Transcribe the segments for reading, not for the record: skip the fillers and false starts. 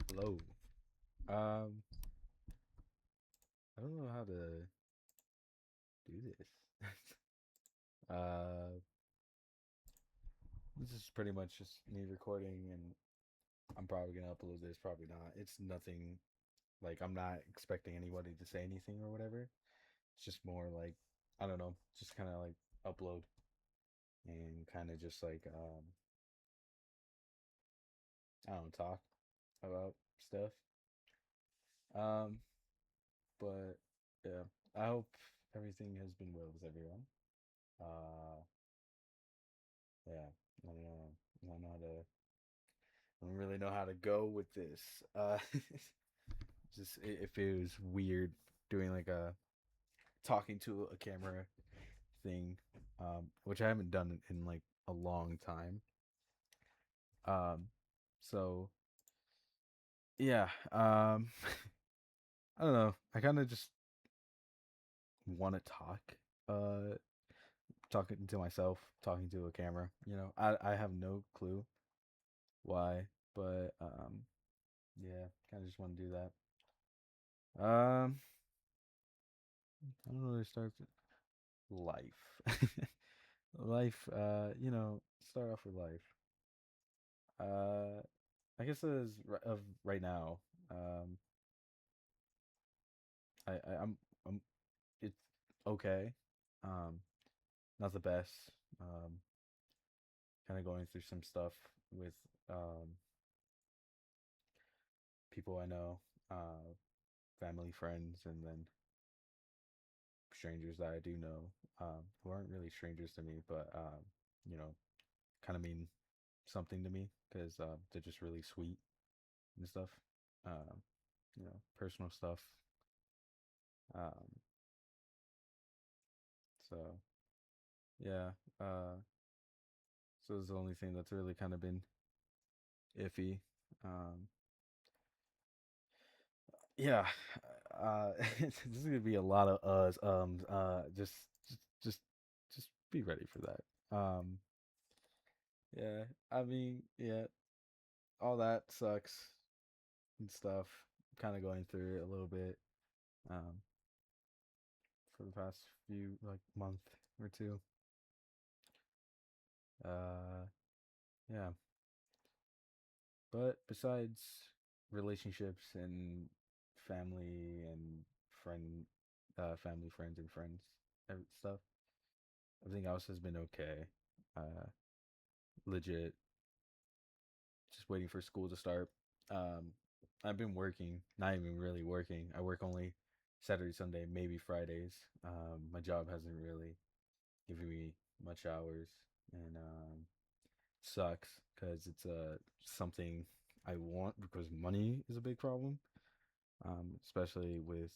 Hello. Um, I don't know how to do this. uh, this is pretty much just me recording, and I'm probably gonna upload this. Probably not. It's nothing like I'm not expecting anybody to say anything or whatever. It's just more like I don't know, just kind of like upload and kind of just like I don't know, talk about stuff. Um, but yeah, I hope everything has been well with everyone. Uh, yeah, I don't know. I don't know how to I don't really know how to go with this. Just it feels weird doing like a talking to a camera thing, which I haven't done in like a long time. Um, so yeah, I don't know. I kind of just want to talk, uh, talking to myself, talking to a camera. I have no clue why, but yeah, kind of just want to do that. I don't know where to start. Life. Life, start off with life. Uh, I guess as of right now, um, I'm, it's okay. Um, not the best. Um, kind of going through some stuff with um people I know, uh, family, friends, and then strangers that I do know, who aren't really strangers to me, but you know, kind of mean something to me because they're just really sweet and stuff. Um, personal stuff. Um, so yeah, so it's the only thing that's really kind of been iffy. Um, yeah, this is gonna be a lot of just, just be ready for that. Yeah, I mean, yeah, all that sucks and stuff. Kind of going through it a little bit, um, for the past few like month or two. Uh, yeah, but besides relationships and family and friend, family, friends, and friends, stuff, everything else has been okay. Uh, Legit, just waiting for school to start. Um, I've been working, not even really working. I work only Saturday, Sunday, maybe Fridays. My job hasn't really given me much hours, and sucks because it's something I want because money is a big problem. Especially with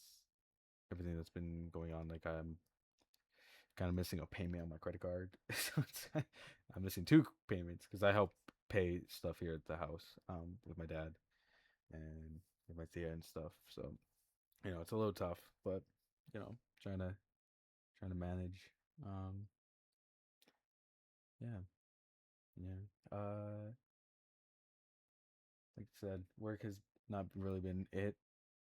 everything that's been going on. Like I'm kind of missing a payment on my credit card, so I'm missing two payments because I help pay stuff here at the house, with my dad and with my tia and stuff. So it's a little tough, but you know, trying to trying to manage. Um, yeah, yeah. Like I said, work has not really been it.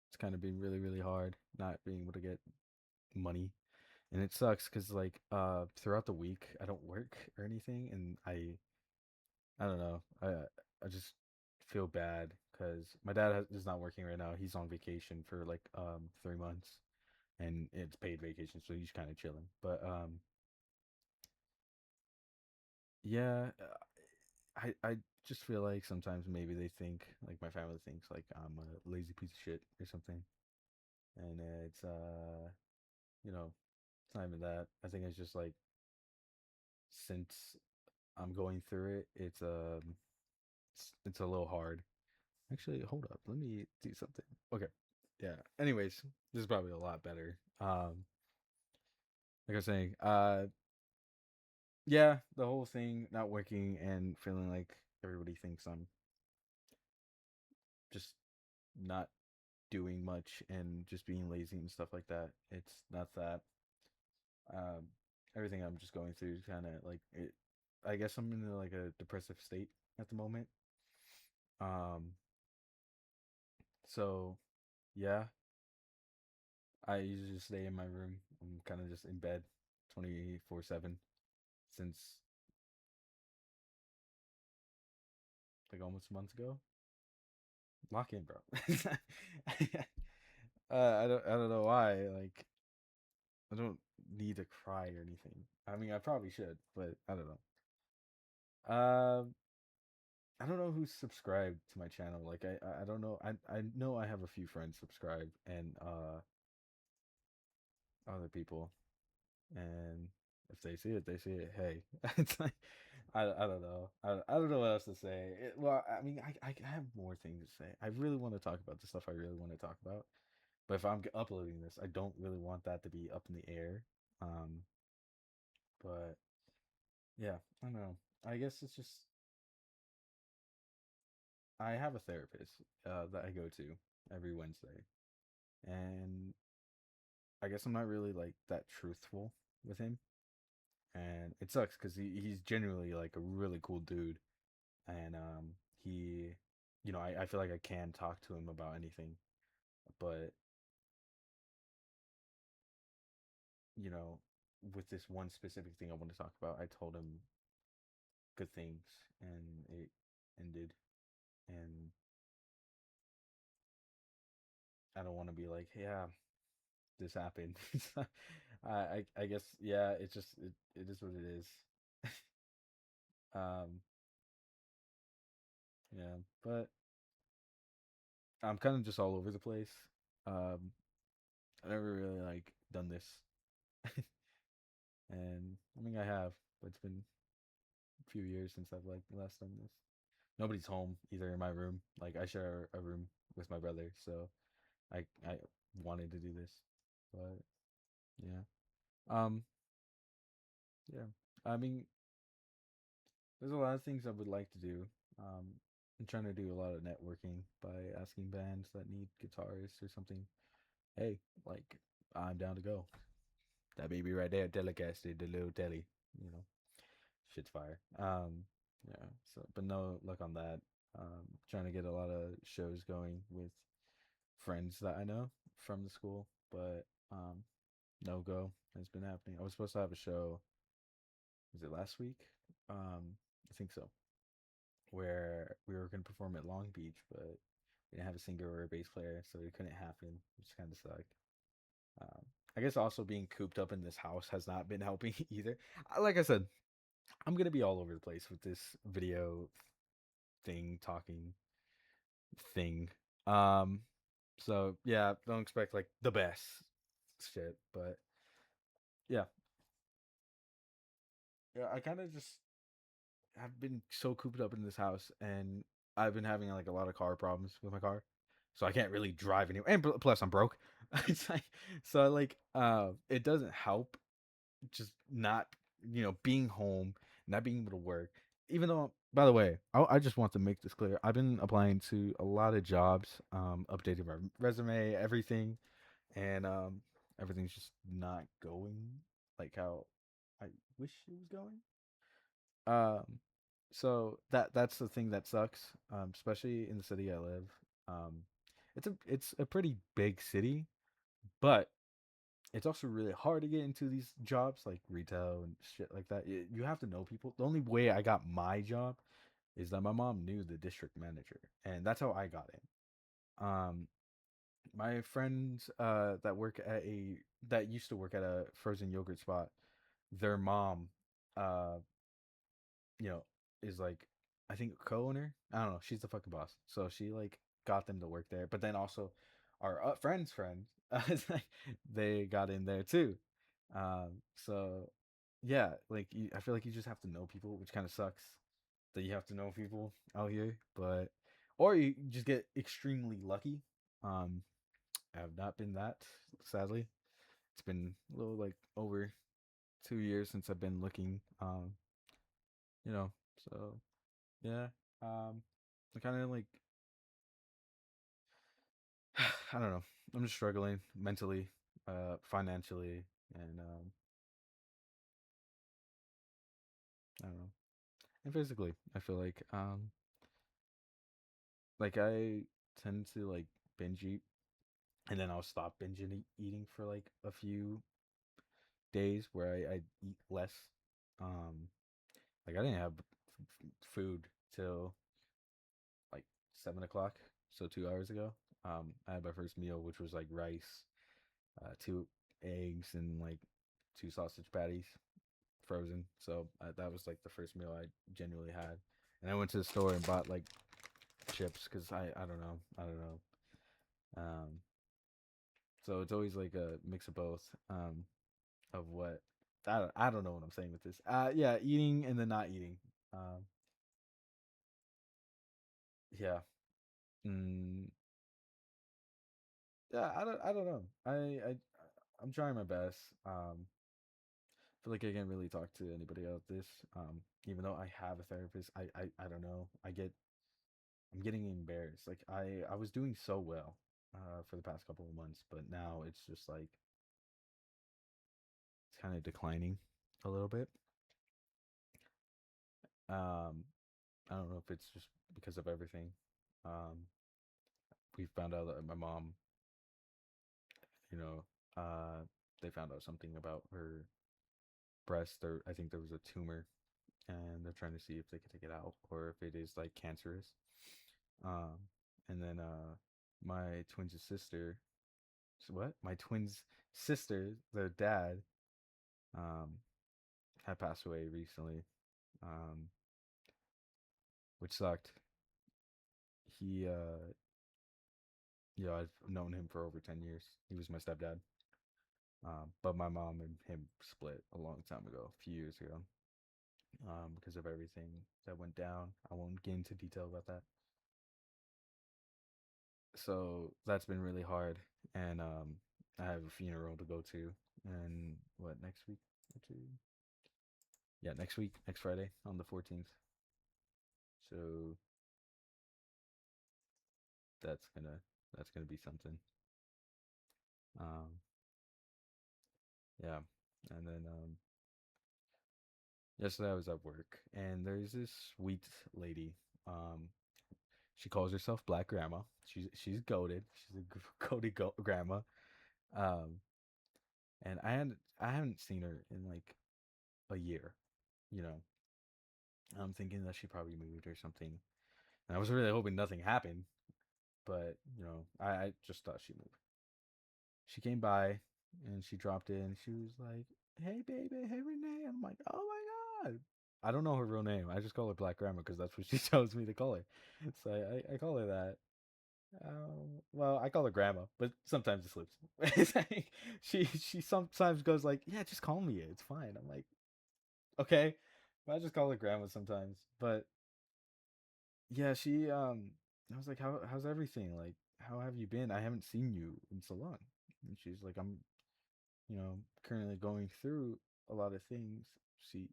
It's kind of been really, really hard not being able to get money, and it sucks because like throughout the week I don't work or anything, and I don't know, I just feel bad because my dad is not working right now. He's on vacation for like 3 months, and it's paid vacation, so he's kind of chilling. But yeah, I just feel like sometimes maybe they think like my family thinks like I'm a lazy piece of shit or something, and it's it's not even that. I think it's just like since I'm going through it, it's a little hard. Actually, hold up. Let me do something. Okay. Yeah. Anyways, this is probably a lot better. Like I was saying, yeah, the whole thing not working and feeling like everybody thinks I'm just not doing much and just being lazy and stuff like that. It's not that. Um, Everything I'm just going through is kind of like it. I guess I'm in like a depressive state at the moment. Um, So yeah, I usually just stay in my room. I'm kind of just in bed 24/7 since like almost a month ago. Lock in, bro. I don't know why. Like I don't need to cry or anything. I mean, I probably should, but I don't know. I don't know who's subscribed to my channel. Like I don't know. I know I have a few friends subscribed and other people, and if they see it, they see it. Hey, it's like I don't know. I don't know what else to say. Well, I mean, I have more things to say. I really want to talk about the stuff I really want to talk about. But if I'm uploading this, I don't really want that to be up in the air. Um, but yeah, I don't know. I guess it's just I have a therapist that I go to every Wednesday, and I guess I'm not really like that truthful with him, and it sucks because he's genuinely like a really cool dude, and he, I feel like I can talk to him about anything, but you know, with this one specific thing I want to talk about, I told him good things, and it ended, and I don't want to be like, yeah, this happened. I guess yeah, it is what it is. Um, yeah, but I'm kind of just all over the place. Um, I never really like done this, and I mean I have, but it's been a few years since I've like last done this. Nobody's home either in my room. Like I share a room with my brother, so I wanted to do this, but yeah. Um, yeah. I mean, there's a lot of things I would like to do. Um, I'm trying to do a lot of networking by asking bands that need guitarists or something. Hey, like I'm down to go. That baby right there, Telecaster, the little telly, you know, shit's fire. Yeah. So, but no luck on that. Trying to get a lot of shows going with friends that I know from the school, but no go has been happening. I was supposed to have a show. Was it last week? I think so. Where we were going to perform at Long Beach, but we didn't have a singer or a bass player, so it couldn't happen, which kind of sucked. Um, I guess also being cooped up in this house has not been helping either. Like I said, I'm gonna be all over the place with this video thing, talking thing. Um, so yeah, don't expect like the best shit, but yeah, yeah. I kind of just have been so cooped up in this house, and I've been having like a lot of car problems with my car, so I can't really drive anywhere. And plus, I'm broke. It's like so like it doesn't help just not being home, not being able to work. Even though, by the way, I just want to make this clear. I've been applying to a lot of jobs, updating my resume, everything, and everything's just not going like how I wish it was going. Um, so that's the thing that sucks, especially in the city I live. Um, it's a pretty big city, but it's also really hard to get into these jobs like retail and shit like that. You have to know people. The only way I got my job is that my mom knew the district manager, and that's how I got in. My friends that used to work at a frozen yogurt spot, their mom, uh, you know, is like I think co-owner. I don't know. She's the fucking boss. So she like got them to work there. But then also our friends, they got in there too. So yeah, like I feel like you just have to know people, which kind of sucks that you have to know people out here. But or you just get extremely lucky. Um, I have not been that, sadly. It's been a little like over 2 years since I've been looking. You know, so yeah. I kind of like I don't know. I'm just struggling mentally, financially, and I don't know, and physically. I feel like I tend to like binge eat, and then I'll stop eating for like a few days where I eat less. Um, like I didn't have food till like 7 o'clock, so 2 hours ago. I had my first meal, which was like rice, two eggs, and like two sausage patties, frozen. So that was like the first meal I genuinely had. And I went to the store and bought like chips because I don't know. Um, so it's always like a mix of both. Of what I don't know what I'm saying with this. Yeah, eating and then not eating. Um, yeah. Mm, yeah, I don't know. I'm trying my best. Feel like I can't really talk to anybody about this. Even though I have a therapist, I don't know. I'm getting embarrassed. Like I was doing so well for the past couple of months, but now it's just like it's kind of declining a little bit. Um, I don't know if it's just because of everything. Um, we found out that my mom, you know, they found out something about her breast. Or I think there was a tumor, and they're trying to see if they can take it out or if it is like cancerous. Um, and then my twins' sister, what? My twins' sister, their dad, um, had passed away recently, um, which sucked. He, I've known him for over 10 years. He was my stepdad. But my mom and him split a long time ago, a few years ago, because of everything that went down. I won't get into detail about that. So that's been really hard, and I have a funeral to go to, and what next week or two? Yeah, next week, next Friday on the 14th. So that's gonna that's gonna be something. Um, yeah, and then yesterday I was at work, and there's this sweet lady. Um, she calls herself Black Grandma. She's goaded. She's a goaded grandma. Um, and I haven't seen her in like a year. You know, I'm thinking that she probably moved or something. And I was really hoping nothing happened, but I just thought she moved. She came by and she dropped in. She was like, "Hey, baby, hey, Renee." I'm like, "Oh my god." I don't know her real name. I just call her Black Grandma because that's what she tells me to call her. So I call her that. Well, I call her grandma, but sometimes it slips. It's like, she sometimes goes like, "Yeah, just call me it. It's fine." I'm like, "Okay," but I just call her grandma sometimes. But yeah, I was like, how's everything? Like, how have you been? I haven't seen you in so long." And she's like, "I'm currently going through a lot of things." She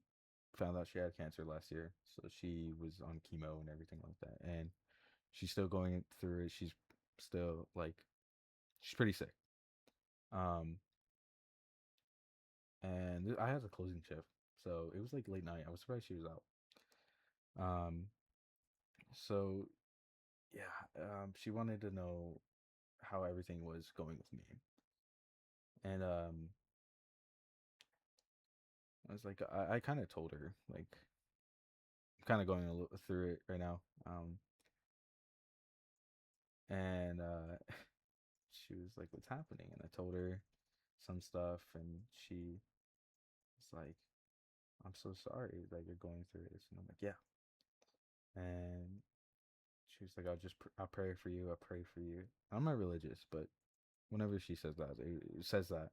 found out she had cancer last year, so she was on chemo and everything like that, and she's still going through it. She's still like she's pretty sick. Um, and I had a closing shift, so it was like late night. I was surprised she was out. Um, so yeah, she wanted to know how everything was going with me, and I was like, I kind of told her like I'm kind of going a little through it right now. And she was like, "What's happening?" And I told her some stuff, and she was like, "I'm so sorry that you're going through this." And I'm like, "Yeah." And she was like, I'll pray for you. I'll pray for you." I'm not religious, but whenever she says that, it says that,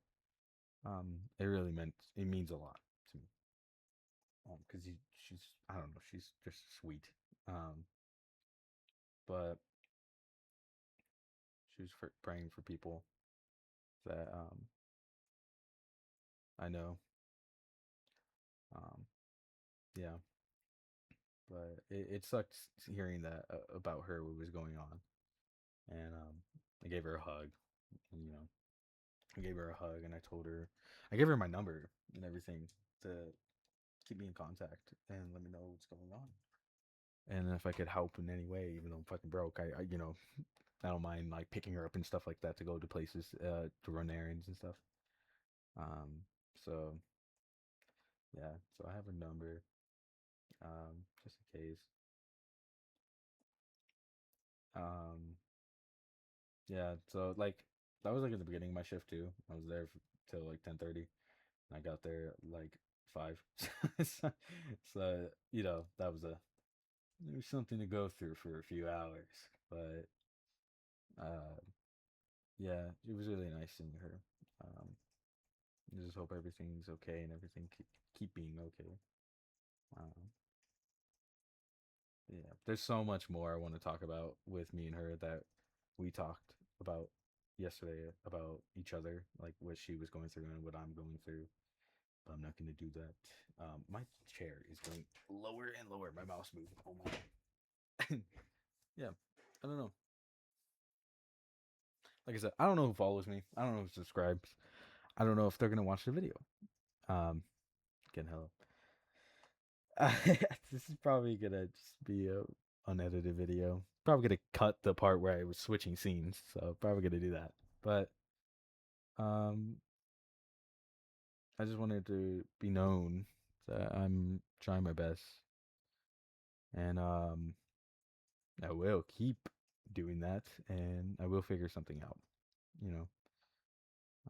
it really it means a lot to me. Because she's, I don't know, she's just sweet. Um, but she was praying for people that I know. Um, yeah, but it sucked hearing that about her, what was going on. And I gave her a hug. And, I gave her a hug, and I gave her my number and everything to keep me in contact and let me know what's going on. And if I could help in any way, even though I'm fucking broke, I don't mind like picking her up and stuff like that to go to places, to run errands and stuff. So yeah, so I have a number, just in case. Um, yeah, so like that was like at the beginning of my shift too. I was there till like 10:30, and I got there like 5. so, that was a it was something to go through for a few hours, but uh, yeah, it was really nice seeing her. Um, I just hope everything's okay and everything keep being okay. Um, yeah, there's so much more I want to talk about with me and her that we talked about yesterday about each other, like what she was going through and what I'm going through. But I'm not going to do that. My chair is going lower and lower. My mouse moved. Oh my. Yeah, I don't know. Like I said, I don't know who follows me. I don't know who subscribes. I don't know if they're gonna watch the video. Um, again, hello. This is probably gonna just be a unedited video. Probably gonna cut the part where I was switching scenes, so probably gonna do that. But um, I just wanted to be known that I'm trying my best, and I will keep doing that, and I will figure something out. You know,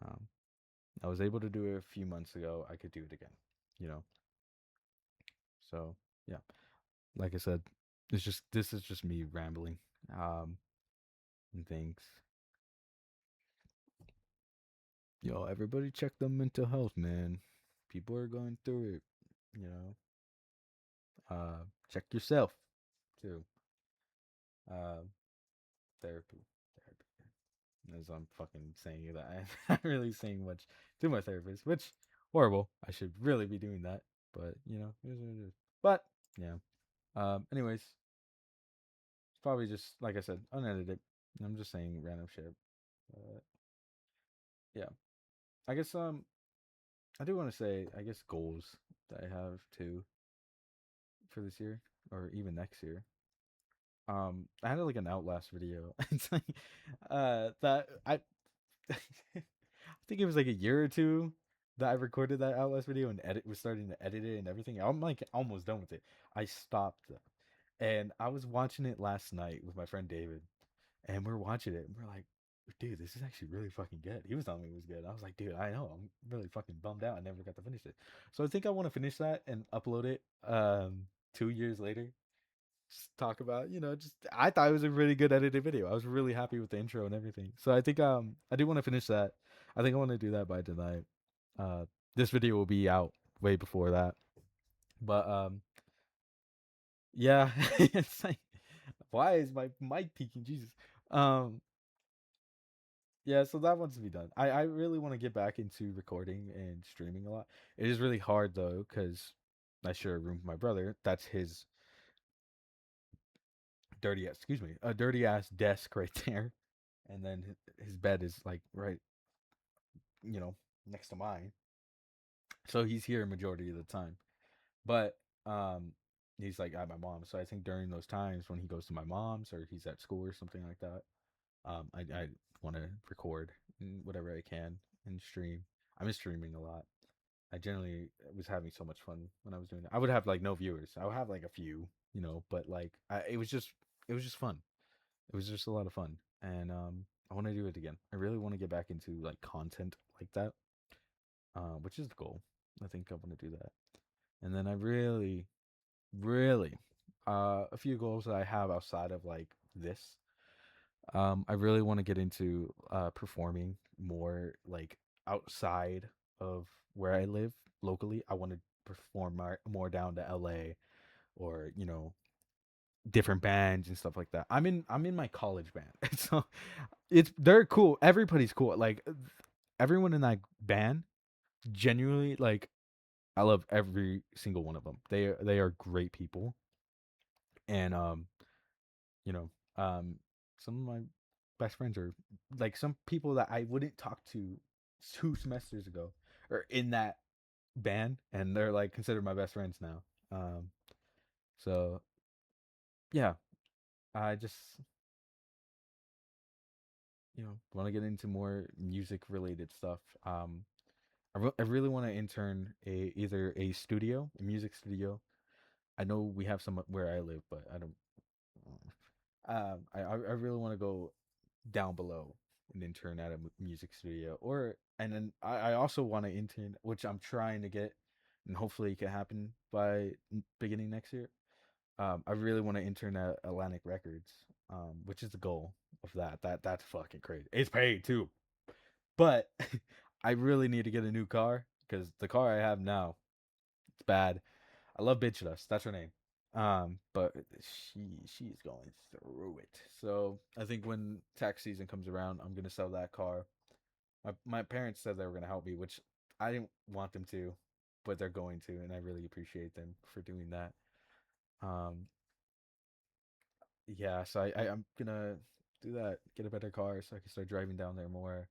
um, I was able to do it a few months ago. I could do it again. You know, so yeah. Like I said, this is just me rambling. Um, and things. Yo, everybody check their mental health, man. People are going through it. You know, check yourself too. Uh, therapy, therapy. As I'm fucking saying that, I'm not really saying much to my therapist, which horrible. I should really be doing that, but it is what it is. But yeah. Anyways, it's probably just like I said, unedited. I'm just saying random shit. Yeah. I guess I do want to say I guess goals that I have too for this year or even next year. I had like an Outlast video. It's like that I think it was like a year or two that I recorded that Outlast video and edit was starting to edit it and everything. I'm like almost done with it. I stopped and I was watching it last night with my friend David, and we're watching it and we're like, dude, this is actually really fucking good. He was telling me it was good. I was like, dude, I know. I'm really fucking bummed out. I never got to finish it. So I think I want to finish that and upload it 2 years later. Just talk about, just I thought it was a really good edited video. I was really happy with the intro and everything. So I think I do want to finish that. I think I want to do that by tonight. Uh this video will be out way before that. But yeah, it's like why is my mic peaking? Jesus. Um Yeah, so that wants to be done. I really want to get back into recording and streaming a lot. It is really hard though, because I share a room with my brother. That's his excuse me, a dirty ass desk right there, and then his bed is like right, you know, next to mine. So he's here a majority of the time. But um, he's like at my mom's. So I think during those times when he goes to my mom's or he's at school or something like that, I want to record whatever I can and stream. I'm streaming a lot. I generally was having so much fun when I was doing it. I would have like no viewers. I would have like a few, but like it was just fun. It was just a lot of fun, and I want to do it again. I really want to get back into like content like that, which is the goal. I think I want to do that, and then I really, really, a few goals that I have outside of like this. I really want to get into performing more like outside of where I live locally. I want to perform more down to LA or, different bands and stuff like that. I'm in my college band. So they're cool. Everybody's cool. Like everyone in that band genuinely like I love every single one of them. They are great people. And you know, some of my best friends are like some people that I wouldn't talk to 2 semesters ago are in that band, and they're like considered my best friends now. So yeah, I just want to get into more music related stuff. I really want to intern either a studio, a music studio. I know we have some where I live, but I don't. I really want to go down below and intern at a music studio, and then I also want to intern, which I'm trying to get, and hopefully it can happen by beginning next year. I really want to intern at Atlantic Records, which is the goal of that. That's fucking crazy. It's paid too, but I really need to get a new car because the car I have now, it's bad. I love Bitch Dust. That's her name. But she's going through it. So I think when tax season comes around, I'm gonna sell that car. My parents said they were gonna help me, which I didn't want them to, but they're going to, and I really appreciate them for doing that. Um, yeah, so I'm gonna do that, get a better car so I can start driving down there more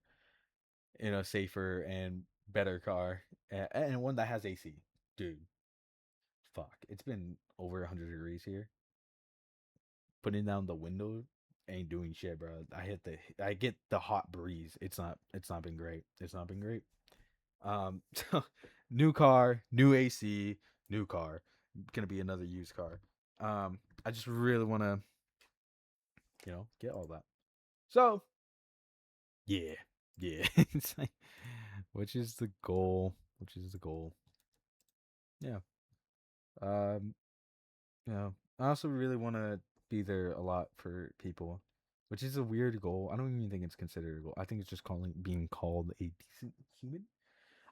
in a safer and better car, and one that has AC. Dude, fuck, it's been over 100 degrees here. Putting down the window ain't doing shit, bro. I get the hot breeze. It's not been great. It's not been great. So new car, new AC, new car. Gonna be another used car. I just really want to, get all that. So yeah, yeah. It's like, which is the goal? Which is the goal? Yeah. Um. I also really want to be there a lot for people, which is a weird goal. I don't even think it's considered a goal. I think it's just being called a decent human.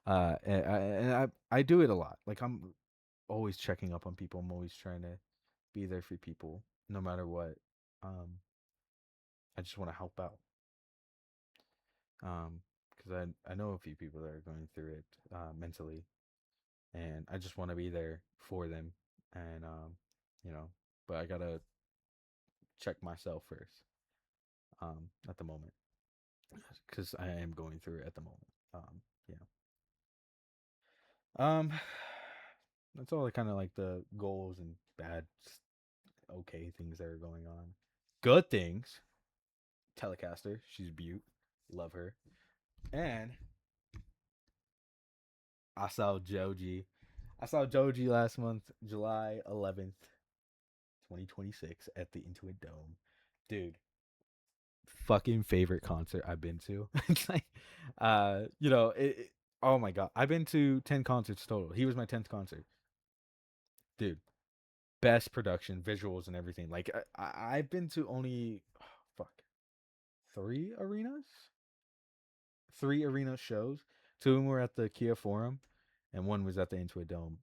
And I do it a lot. Like I'm always checking up on people. I'm always trying to be there for people, no matter what. Um, I just want to help out. Because I know a few people that are going through it mentally, and I just want to be there for them. And you know, but I gotta check myself first. At the moment, because I am going through it at the moment. Yeah. Um, that's all the kind of like the goals and bad, okay things that are going on. Good things. Telecaster, she's beaut, love her. And I saw Joji. I saw Joji last month, July 11th, 2026, at the Intuit Dome. Dude, fucking favorite concert I've been to. It's like, oh my god, I've been to 10 concerts total. He was my 10th concert, dude. Best production, visuals, and everything. Like I've been to only fuck three arenas, three arena shows. Two of them were at the Kia Forum, and one was at the Intuit Dome.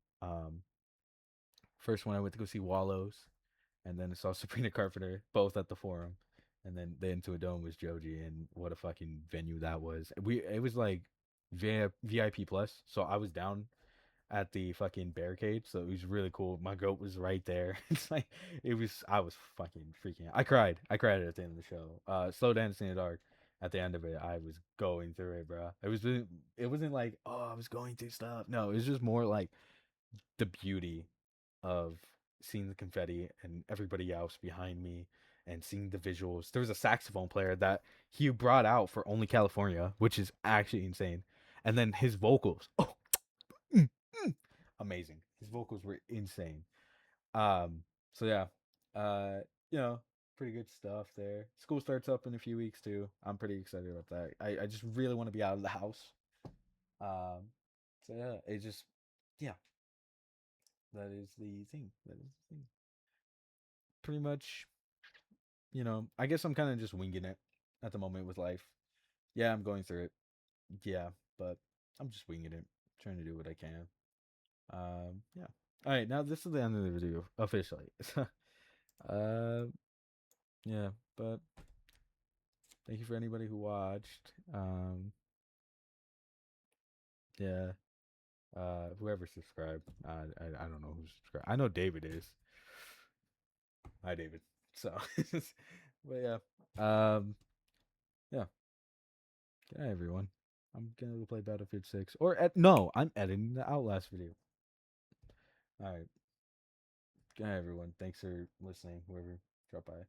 First one I went to go see Wallows, and then I saw Sabrina Carpenter, both at the Forum, and then the Into a Dome was Joji, and what a fucking venue that was. It was like VIP plus, so I was down at the fucking barricade, so it was really cool. My goat was right there. It's like I was fucking freaking out. I cried at the end of the show. Slow Dancing in the Dark. At the end of it, I was going through it, bro. It wasn't like, oh, I was going through stuff. No, it was just more like the beauty of seeing the confetti and everybody else behind me and seeing the visuals. There was a saxophone player that he brought out for Only California, which is actually insane. And then his vocals, oh, mm, mm, amazing. His vocals were insane. Um, so yeah, uh, you know, pretty good stuff there. School starts up in a few weeks too. I'm pretty excited about that. I just really want to be out of the house. Um, so yeah, yeah, that is the thing. That is the thing. Pretty much, I guess I'm kind of just winging it at the moment with life. Yeah, I'm going through it. Yeah, but I'm just winging it, trying to do what I can. Yeah. All right, now this is the end of the video officially. uh, yeah, but thank you for anybody who watched. Yeah. Whoever subscribed. I don't know who subscribed. I know David is. Hi, David. So, but yeah. Yeah. Good night, everyone. I'm gonna go play Battlefield 6. No, I'm editing the Outlast video. All right. Good night, everyone. Thanks for listening, whoever dropped by.